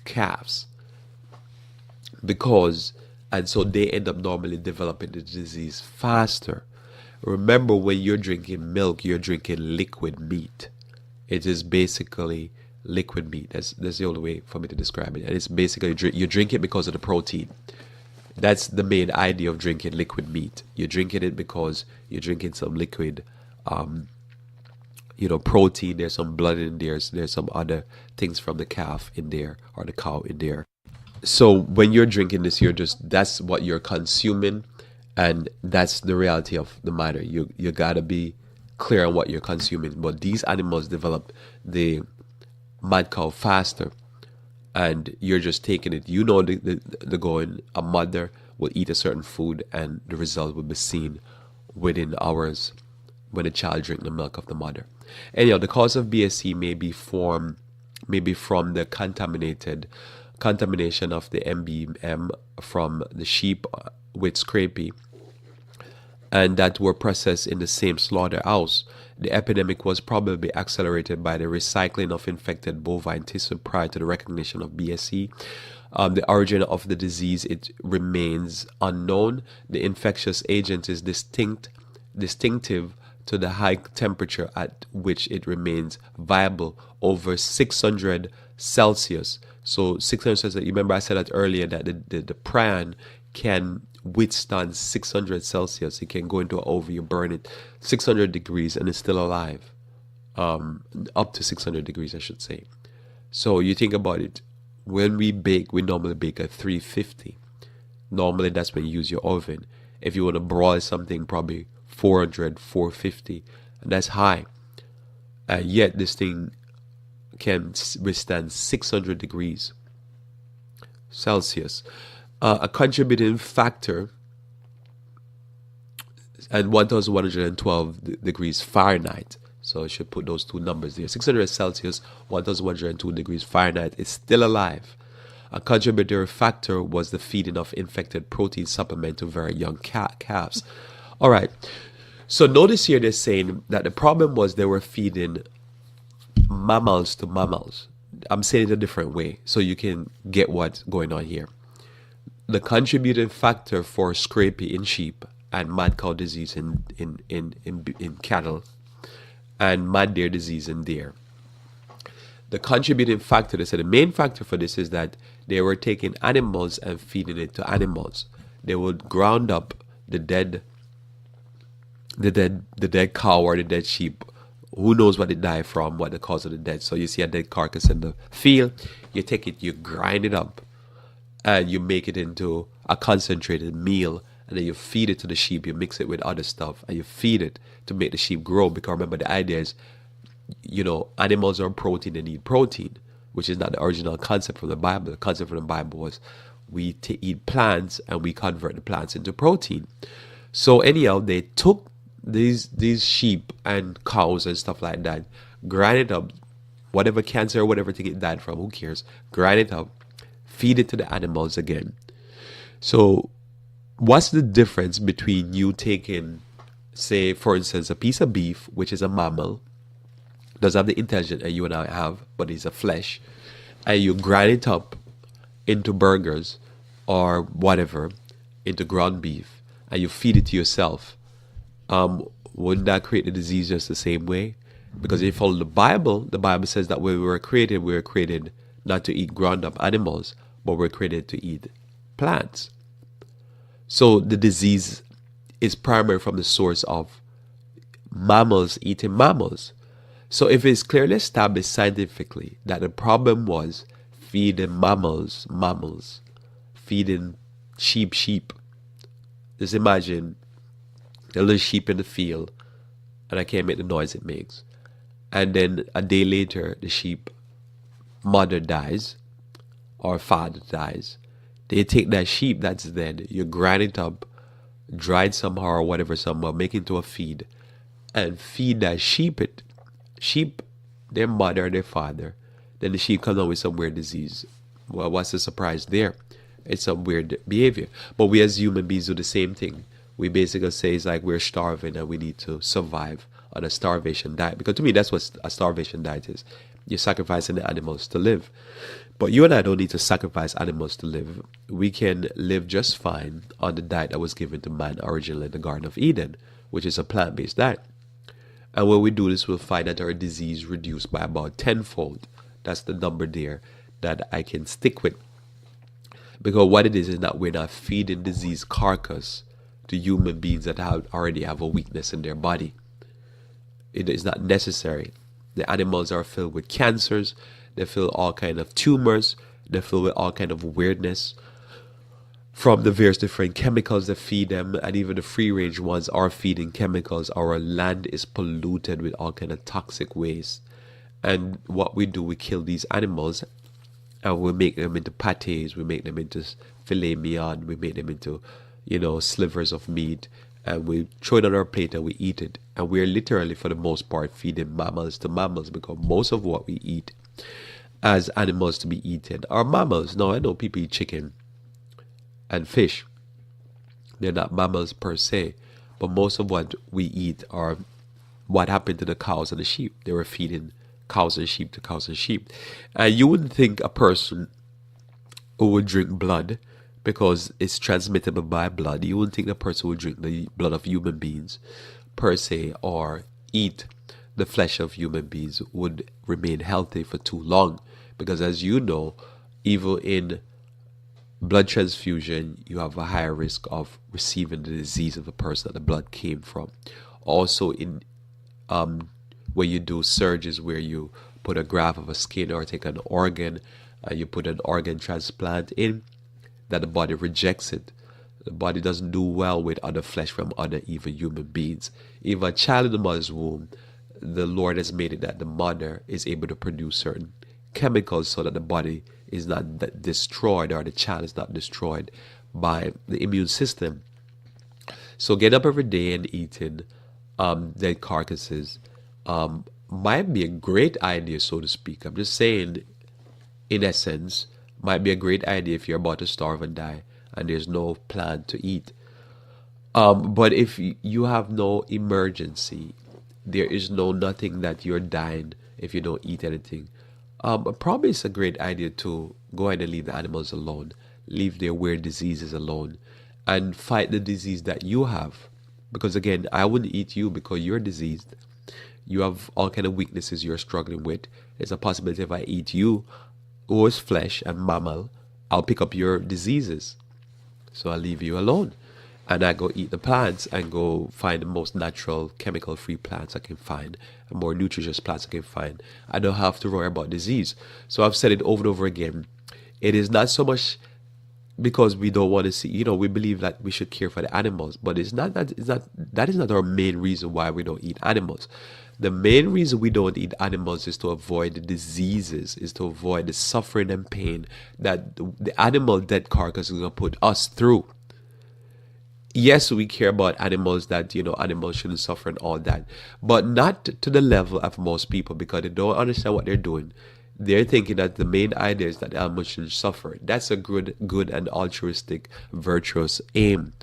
calves, and so they end up normally developing the disease faster. Remember, when you're drinking milk, you're drinking liquid meat. It is basically liquid meat. That's the only way for me to describe it. And it's basically you drink it because of the protein. That's the main idea of drinking liquid meat. You're drinking it because you're drinking some liquid, protein. There's some blood in there. There's some other things from the calf in there, or the cow in there. So when you're drinking this, that's what you're consuming, and that's the reality of the matter. You gotta be clear on what you're consuming. But these animals develop the mad cow faster, and you're just taking it. The going, a mother will eat a certain food, and the result will be seen within hours when the child drinks the milk of the mother. Anyhow, the cause of BSE may be from the contamination of the MBM from the sheep with scrapie, and that were processed in the same slaughterhouse. The epidemic was probably accelerated by the recycling of infected bovine tissue prior to the recognition of BSE. The origin of the disease, it remains unknown. The infectious agent is distinctive to the high temperature at which it remains viable over 600 Celsius. So 600 Celsius, you remember I said that earlier, that the prion can withstand 600 Celsius. It can go into an oven, you burn it 600 degrees and it's still alive. Up to 600 degrees, I should say. So you think about it. When we bake, we normally bake at 350. Normally, that's when you use your oven. If you want to broil something, probably 400, 450, and that's high. And yet this thing can withstand 600 degrees Celsius. A contributing factor, and 1112 degrees Fahrenheit. So I should put those two numbers there. 600 Celsius, 1102 degrees Fahrenheit is still alive. A contributory factor was the feeding of infected protein supplement to very young calves. All right. So notice here they're saying that the problem was they were feeding mammals to mammals. I'm saying it a different way so you can get what's going on here. The contributing factor for scrapie in sheep and mad cow disease in cattle and mad deer disease in deer. The contributing factor, they said the main factor for this is that they were taking animals and feeding it to animals. They would ground up the dead cow or the dead sheep. Who knows what it died from, what the cause of the death. So you see a dead carcass in the field, you take it, you grind it up, and you make it into a concentrated meal, and then you feed it to the sheep. You mix it with other stuff, and you feed it to make the sheep grow. Because remember, the idea is, animals are protein, they need protein, which is not the original concept from the Bible. The concept from the Bible was we eat plants, and we convert the plants into protein. So anyhow, they took these sheep and cows and stuff like that, grind it up, whatever cancer or whatever thing it died from, who cares, grind it up, feed it to the animals again. So what's the difference between you taking, say, for instance, a piece of beef, which is a mammal, doesn't have the intelligence that you and I have, but it's a flesh, and you grind it up into burgers or whatever, into ground beef, and you feed it to yourself? Wouldn't that create the disease just the same way? Because if you follow the Bible says that when we were created not to eat ground up animals, but we're created to eat plants. So the disease is primarily from the source of mammals eating mammals. So if it's clearly established scientifically that the problem was feeding mammals, feeding sheep, just imagine a little sheep in the field, and I can't make the noise it makes. And then a day later, the sheep mother dies or father dies. They take that sheep that's dead, you grind it up, dry it somehow or whatever, somehow, make it into a feed, and feed that sheep it. Sheep, their mother, their father. Then the sheep comes out with some weird disease. Well, what's the surprise there? It's some weird behavior. But we as human beings do the same thing. We basically say it's like we're starving and we need to survive on a starvation diet. Because to me, that's what a starvation diet is. You're sacrificing the animals to live. But you and I don't need to sacrifice animals to live. We can live just fine on the diet that was given to man originally in the Garden of Eden, which is a plant-based diet. And when we do this, we'll find that our disease reduced by about tenfold. That's the number there that I can stick with. Because what it is that we're not feeding disease carcass to human beings that already have a weakness in their body. It is not necessary. The animals are filled with cancers. They're filled with all kind of tumors. They're filled with all kind of weirdness from the various different chemicals that feed them, and even the free-range ones are feeding chemicals. Our land is polluted with all kind of toxic waste. And what we do, we kill these animals, and we make them into pâtés, we make them into filet mignon, we make them into slivers of meat, and we throw it on our plate and we eat it. And we're literally, for the most part, feeding mammals to mammals, because most of what we eat as animals to be eaten are mammals. Now, I know people eat chicken and fish. They're not mammals per se, but most of what we eat are what happened to the cows and the sheep. They were feeding cows and sheep to cows and sheep. And you wouldn't think a person who would drink blood, because it's transmittable by blood, you wouldn't think the person would drink the blood of human beings per se, or eat the flesh of human beings, would remain healthy for too long. Because as you know, even in blood transfusion, you have a higher risk of receiving the disease of the person that the blood came from. Also, in when you do surgeries where you put a graft of a skin or take an organ, you put an organ transplant in, that the body rejects it. The body doesn't do well with other flesh from other even human beings. Even a child in the mother's womb, the Lord has made it that the mother is able to produce certain chemicals so that the body is not destroyed, or the child is not destroyed by the immune system. So getting up every day and eating dead carcasses might be a great idea, so to speak. I'm just saying, in essence, might be a great idea if you're about to starve and die and there's no plan to eat. But if you have no emergency, there is no nothing that you're dying if you don't eat anything. Probably it's a great idea to go ahead and leave the animals alone, leave their weird diseases alone, and fight the disease that you have. Because again, I wouldn't eat you because you're diseased. You have all kind of weaknesses you're struggling with. There's a possibility if I eat you, who is flesh and mammal, I'll pick up your diseases. So I'll leave you alone. And I go eat the plants and go find the most natural, chemical-free plants I can find, and more nutritious plants I can find. I don't have to worry about disease. So I've said it over and over again. It is not so much because we don't want to see, we believe that we should care for the animals, but that is not our main reason why we don't eat animals. The main reason we don't eat animals is to avoid the diseases, is to avoid the suffering and pain that the animal dead carcass is going to put us through. Yes, we care about animals, that animals shouldn't suffer and all that, but not to the level of most people, because they don't understand what they're doing. They're thinking that the main idea is that animals should suffer. That's a good and altruistic, virtuous aim.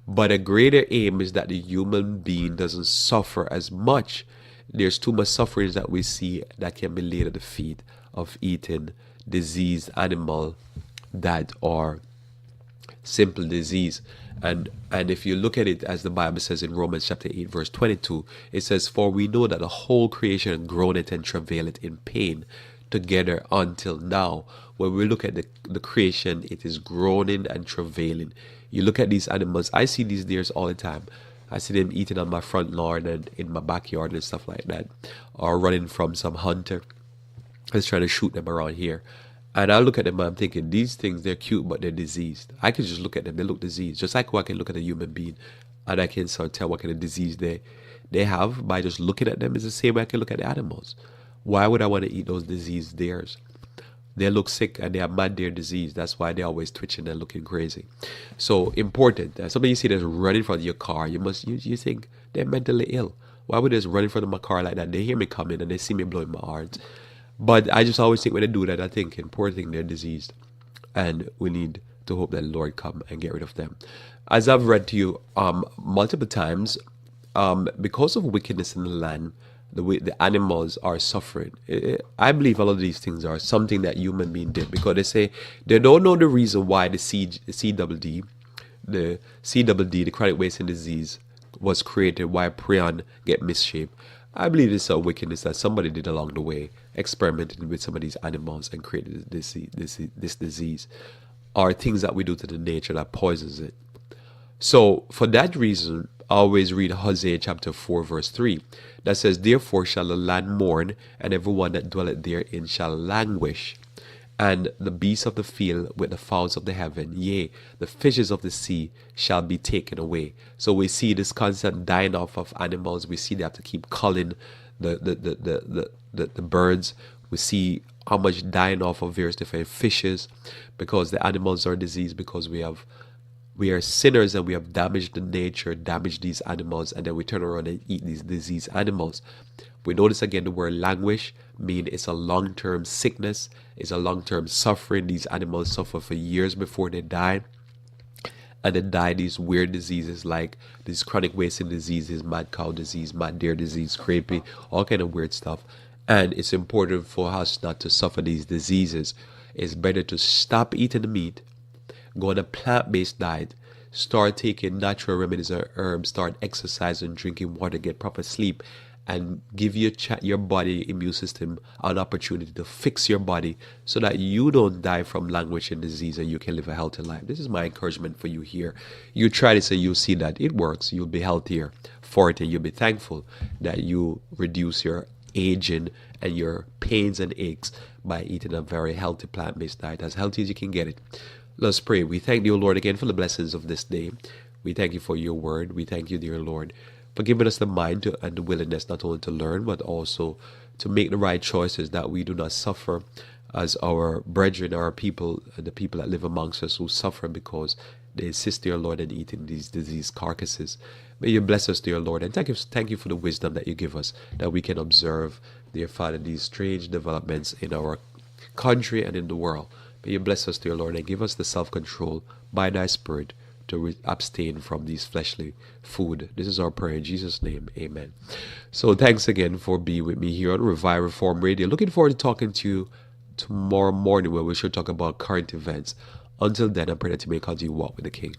But a greater aim is that the human being doesn't suffer as much. There's too much suffering that we see that can be laid at the feet of eating diseased animal that are simple disease. And if you look at it as the Bible says in Romans chapter 8 verse 22, it says, "For we know that the whole creation groaneth and travaileth in pain together until now." When we look at the creation, it is groaning and travailing. You look at these animals, I see these deers all the time. I see them eating on my front lawn and in my backyard and stuff like that, or running from some hunter that's trying to shoot them around here. And I look at them and I'm thinking, these things, they're cute, but they're diseased. I can just look at them, they look diseased. Just like I can look at a human being and I can sort of tell what kind of disease they have by just looking at them. It's the same way I can look at the animals. Why would I want to eat those diseased deers? They look sick and they have mad deer disease. That's why they're always twitching and looking crazy. So important. Somebody you see that's running from your car, you think they're mentally ill. Why would they just run in front of my car like that? They hear me coming and they see me blowing my horns. But I just always think when they do that, I think, poor thing, they're diseased. And we need to hope that the Lord come and get rid of them. As I've read to you multiple times, because of wickedness in the land, the way the animals are suffering. I believe all of these things are something that human being did, because they say they don't know the reason why the CWD, the chronic wasting disease, was created, why prion get misshapen. I believe it's a wickedness that somebody did along the way, experimenting with some of these animals and created this disease, or things that we do to the nature that poisons it. So for that reason, I always read Hosea chapter 4 verse 3 that says, "Therefore shall the land mourn, and everyone that dwelleth therein shall languish, and the beasts of the field with the fowls of the heaven, yea, the fishes of the sea shall be taken away." So we see this constant dying off of animals. We see they have to keep culling the birds. We see how much dying off of various different fishes, because the animals are diseased, because we are sinners and we have damaged the nature, damaged these animals, and then we turn around and eat these diseased animals. We notice again the word languish mean it's a long-term sickness, it's a long-term suffering. These animals suffer for years before they die, and then die these weird diseases like these chronic wasting diseases, mad cow disease, mad deer disease, crepey, all kind of weird stuff. And it's important for us not to suffer these diseases. It's better to stop eating the meat, go on a plant-based diet, start taking natural remedies or herbs, start exercising, drinking water, get proper sleep, and give your body immune system an opportunity to fix your body so that you don't die from languishing disease and you can live a healthy life. This is my encouragement for you here. You try this and you'll see that it works. You'll be healthier for it, and you'll be thankful that you reduce your aging and your pains and aches by eating a very healthy plant-based diet, as healthy as you can get it. Let's pray. We thank you, Lord, again for the blessings of this day. We thank you for your word. We thank you, dear Lord, for giving us the mind and the willingness not only to learn, but also to make the right choices, that we do not suffer as our brethren, our people, the people that live amongst us who suffer because they insist, dear Lord, in eating these disease carcasses. May you bless us, dear Lord, and thank you for the wisdom that you give us, that we can observe, dear Father, these strange developments in our country and in the world. May you bless us, dear Lord, and give us the self-control by thy Spirit to abstain from these fleshly food. This is our prayer in Jesus' name. Amen. So thanks again for being with me here on Revive Reform Radio. Looking forward to talking to you tomorrow morning, where we should talk about current events. Until then, I pray that you may continue to walk with the King.